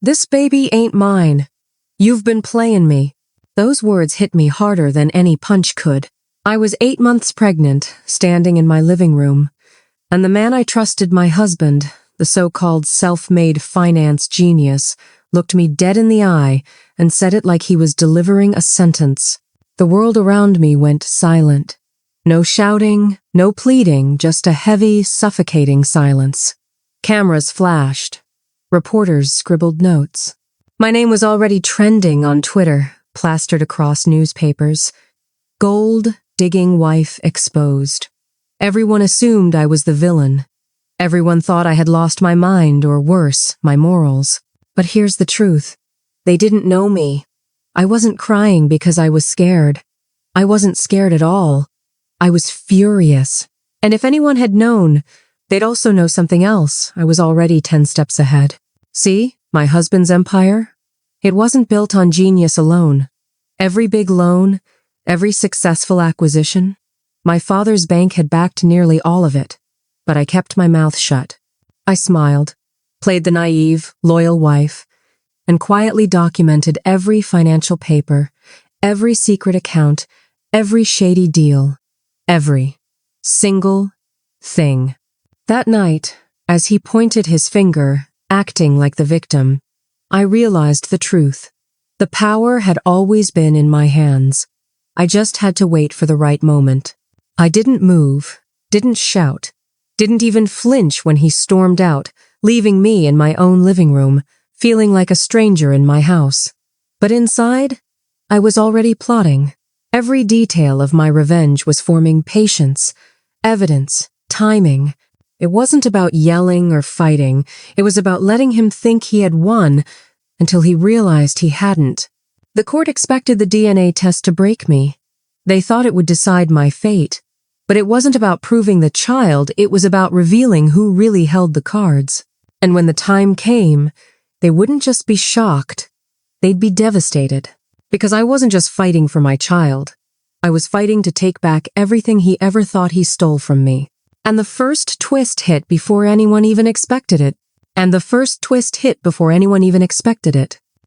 "This baby ain't mine. You've been playing me." Those words hit me harder than any punch could. I was 8 months pregnant, standing in my living room, and the man I trusted, my husband, the so-called self-made finance genius, looked me dead in the eye and said it like he was delivering a sentence. The world around me went silent. No shouting, no pleading, just a heavy, suffocating silence. Cameras flashed. Reporters scribbled notes. My name was already trending on Twitter, plastered across newspapers. Gold-digging wife exposed. Everyone assumed I was the villain. Everyone thought I had lost my mind, or worse, my morals. But here's the truth. They didn't know me. I wasn't crying because I was scared. I wasn't scared at all. I was furious. And if anyone had known, they'd also know something else. I was already 10 steps ahead. See, my husband's empire? It wasn't built on genius alone. Every big loan, every successful acquisition, my father's bank had backed nearly all of it. But I kept my mouth shut. I smiled, played the naive, loyal wife, and quietly documented every financial paper, every secret account, every shady deal, every single thing. That night, as he pointed his finger, acting like the victim, I realized the truth. The power had always been in my hands. I just had to wait for the right moment. I didn't move, didn't shout, didn't even flinch when he stormed out, leaving me in my own living room, feeling like a stranger in my house. But inside, I was already plotting. Every detail of my revenge was forming patience, evidence, timing. It wasn't about yelling or fighting. It was about letting him think he had won until he realized he hadn't. The court expected the DNA test to break me. They thought it would decide my fate. But it wasn't about proving the child, it was about revealing who really held the cards. And when the time came, they wouldn't just be shocked, they'd be devastated. Because I wasn't just fighting for my child. I was fighting to take back everything he ever thought he stole from me. And the first twist hit before anyone even expected it.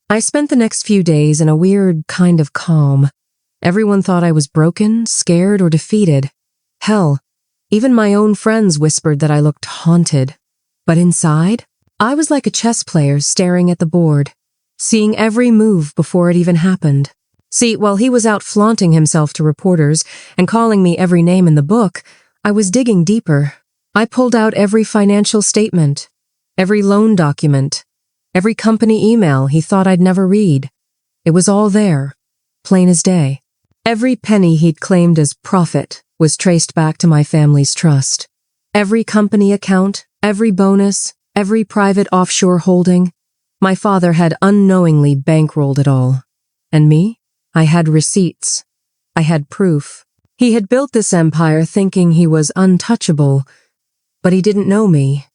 I spent the next few days in a weird kind of calm. Everyone thought I was broken, scared, or defeated. Hell, even my own friends whispered that I looked haunted. But inside, I was like a chess player staring at the board, seeing every move before it even happened. See, while he was out flaunting himself to reporters and calling me every name in the book, I was digging deeper. I pulled out every financial statement, every loan document, every company email he thought I'd never read. It was all there, plain as day. Every penny he'd claimed as profit was traced back to my family's trust. Every company account, every bonus, every private offshore holding. My father had unknowingly bankrolled it all. And me? I had receipts. I had proof. He had built this empire thinking he was untouchable, but he didn't know me.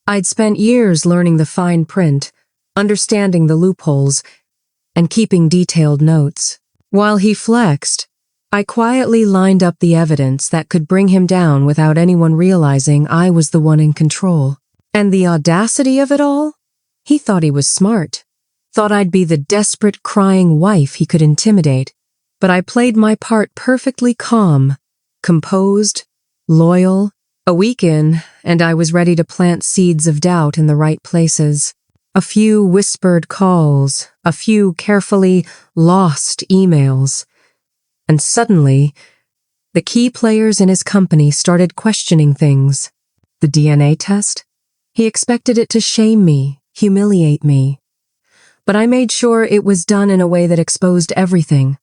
I'd spent years learning the fine print, understanding the loopholes, and keeping detailed notes. While he flexed, I quietly lined up the evidence that could bring him down without anyone realizing I was the one in control. And the audacity of it all? He thought he was smart. Thought I'd be the desperate, crying wife he could intimidate. But I played my part perfectly calm, composed, loyal. A week in, and I was ready to plant seeds of doubt in the right places. A few whispered calls, a few carefully lost emails. And suddenly, the key players in his company started questioning things. The DNA test? He expected it to shame me, humiliate me. But I made sure it was done in a way that exposed everything.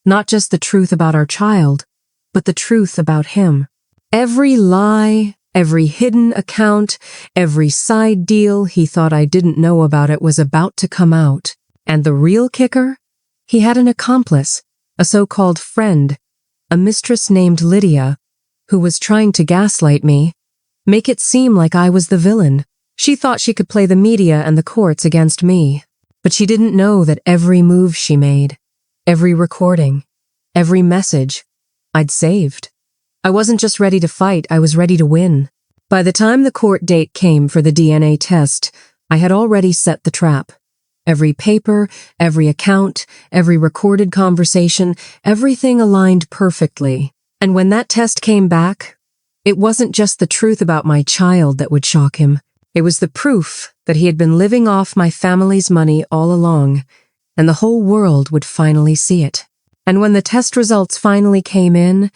Not just the truth about our child, but the truth about him. Every lie, every hidden account, every side deal he thought I didn't know about it was about to come out. And the real kicker? He had an accomplice, a so-called friend, a mistress named Lydia, who was trying to gaslight me, make it seem like I was the villain. She thought she could play the media and the courts against me, but she didn't know that every move she made, every recording, every message, I'd saved. I wasn't just ready to fight, I was ready to win. By the time the court date came for the DNA test, I had already set the trap. Every paper, every account, every recorded conversation, everything aligned perfectly. And when that test came back, it wasn't just the truth about my child that would shock him. It was the proof that he had been living off my family's money all along, and the whole world would finally see it. And when the test results finally came in,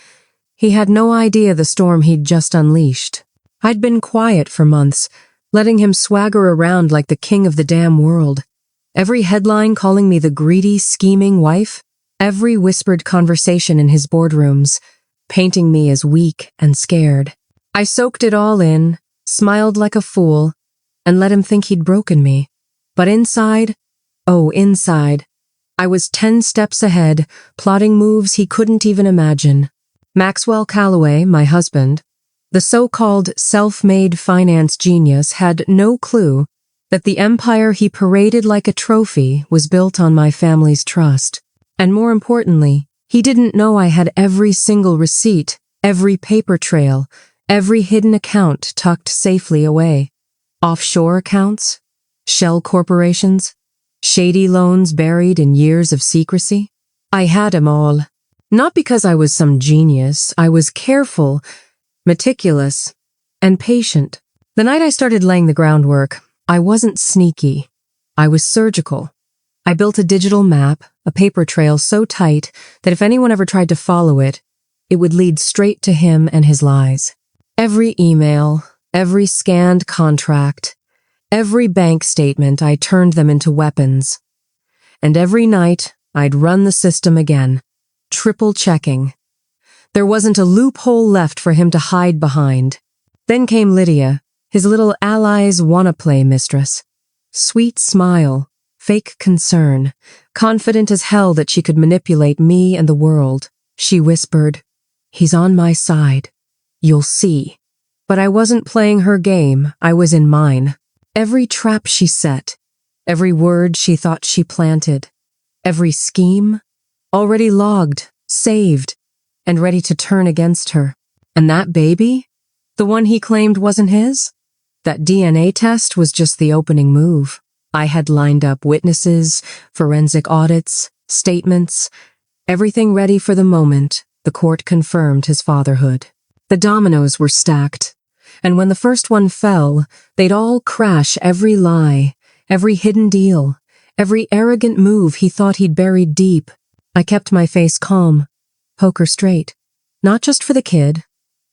he had no idea the storm he'd just unleashed. I'd been quiet for months, letting him swagger around like the king of the damn world. Every headline calling me the greedy, scheming wife, every whispered conversation in his boardrooms, painting me as weak and scared. I soaked it all in, smiled like a fool, and let him think he'd broken me. But inside, I was 10 steps ahead, plotting moves he couldn't even imagine. Maxwell Calloway, my husband, the so-called self-made finance genius, had no clue that the empire he paraded like a trophy was built on my family's trust. And more importantly, he didn't know I had every single receipt, every paper trail, every hidden account tucked safely away. Offshore accounts, shell corporations, shady loans buried in years of secrecy. I had them all. Not because I was some genius, I was careful, meticulous, and patient. The night I started laying the groundwork, I wasn't sneaky. I was surgical. I built a digital map, a paper trail so tight that if anyone ever tried to follow it, it would lead straight to him and his lies. Every email, every scanned contract, every bank statement, I turned them into weapons. And every night, I'd run the system again, triple checking. There wasn't a loophole left for him to hide behind. Then came Lydia, his little allies wanna-play mistress. Sweet smile, fake concern, confident as hell that she could manipulate me and the world. She whispered, "He's on my side. You'll see." But I wasn't playing her game, I was in mine. Every trap she set, every word she thought she planted, every scheme, already logged, saved, and ready to turn against her. And that baby? The one he claimed wasn't his? That DNA test was just the opening move. I had lined up witnesses, forensic audits, statements, everything ready for the moment the court confirmed his fatherhood. The dominoes were stacked, and when the first one fell, they'd all crash. Every lie, every hidden deal, every arrogant move he thought he'd buried deep. I kept my face calm, poker straight. Not just for the kid,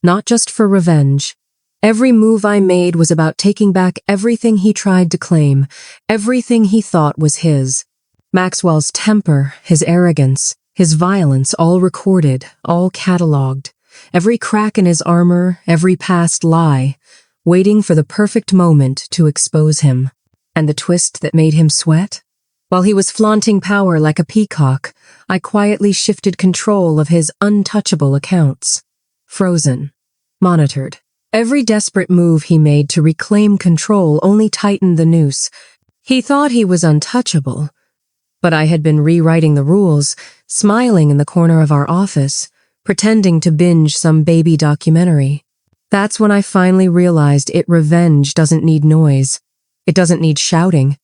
not just for revenge. Every move I made was about taking back everything he tried to claim, everything he thought was his. Maxwell's temper, his arrogance, his violence, all recorded, all cataloged. Every crack in his armor, every past lie, waiting for the perfect moment to expose him. And the twist that made him sweat? While he was flaunting power like a peacock, I quietly shifted control of his untouchable accounts. Frozen. Monitored. Every desperate move he made to reclaim control only tightened the noose. He thought he was untouchable, but I had been rewriting the rules, smiling in the corner of our office, pretending to binge some baby documentary. That's when I finally realized revenge doesn't need noise. It doesn't need shouting.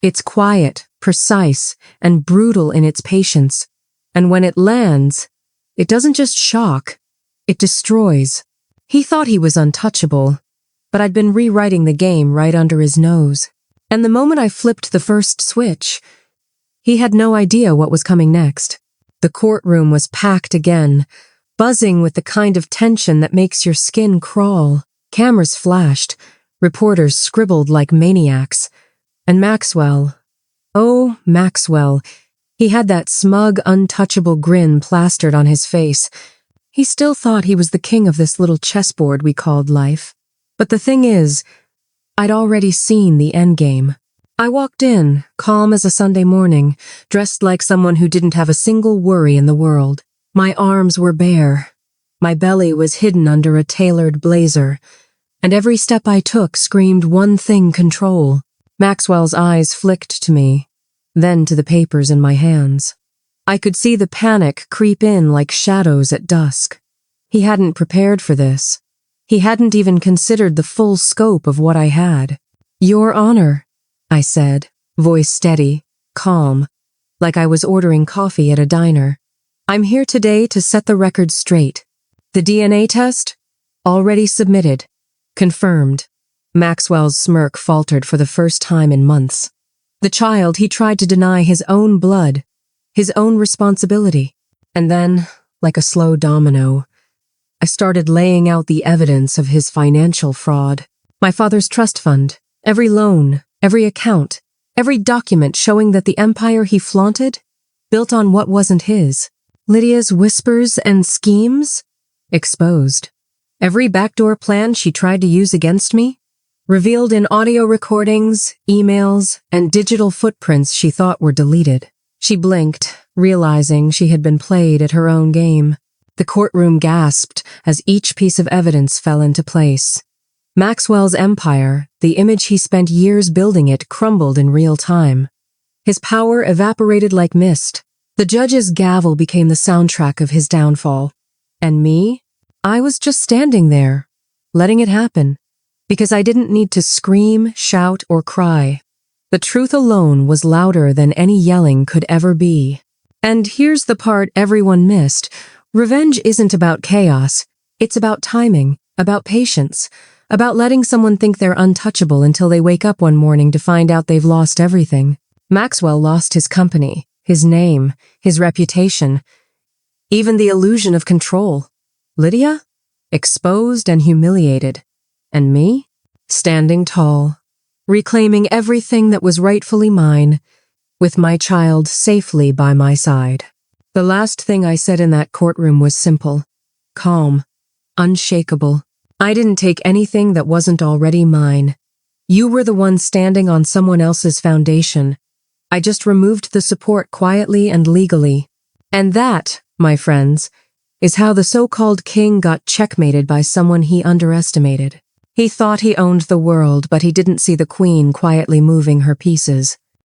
It's quiet, precise, and brutal in its patience. And when it lands, it doesn't just shock, it destroys. He thought he was untouchable, but I'd been rewriting the game right under his nose. And the moment I flipped the first switch, he had no idea what was coming next. The courtroom was packed again, buzzing with the kind of tension that makes your skin crawl. Cameras flashed, reporters scribbled like maniacs. And Maxwell, oh, Maxwell, he had that smug, untouchable grin plastered on his face. He still thought he was the king of this little chessboard we called life. But the thing is, I'd already seen the endgame. I walked in, calm as a Sunday morning, dressed like someone who didn't have a single worry in the world. My arms were bare. My belly was hidden under a tailored blazer, and every step I took screamed one thing: control. Maxwell's eyes flicked to me, then to the papers in my hands. I could see the panic creep in like shadows at dusk. He hadn't prepared for this. He hadn't even considered the full scope of what I had. "Your Honor," I said, voice steady, calm, like I was ordering coffee at a diner. I'm here today to set the record straight. The DNA test? Already submitted. Confirmed. Maxwell's smirk faltered for the first time in months. The child, he tried to deny his own blood, his own responsibility. And then, like a slow domino, I started laying out the evidence of his financial fraud. My father's trust fund, every loan, every account, every document showing that the empire he flaunted built on what wasn't his. Lydia's whispers and schemes? Exposed. Every backdoor plan she tried to use against me? Revealed in audio recordings, emails, and digital footprints she thought were deleted. She blinked, realizing she had been played at her own game. The courtroom gasped as each piece of evidence fell into place. Maxwell's empire, the image he spent years building it, crumbled in real time. His power evaporated like mist. The judge's gavel became the soundtrack of his downfall. And me? I was just standing there, letting it happen, because I didn't need to scream, shout, or cry. The truth alone was louder than any yelling could ever be. And here's the part everyone missed. Revenge isn't about chaos. It's about timing, about patience, about letting someone think they're untouchable until they wake up one morning to find out they've lost everything. Maxwell lost his company, his name, his reputation, even the illusion of control. Lydia? Exposed and humiliated. And me? Standing tall, reclaiming everything that was rightfully mine, with my child safely by my side. The last thing I said in that courtroom was simple, calm, unshakable. I didn't take anything that wasn't already mine. You were the one standing on someone else's foundation. I just removed the support quietly and legally. And that, my friends, is how the so-called king got checkmated by someone he underestimated. He thought he owned the world, but he didn't see the queen quietly moving her pieces.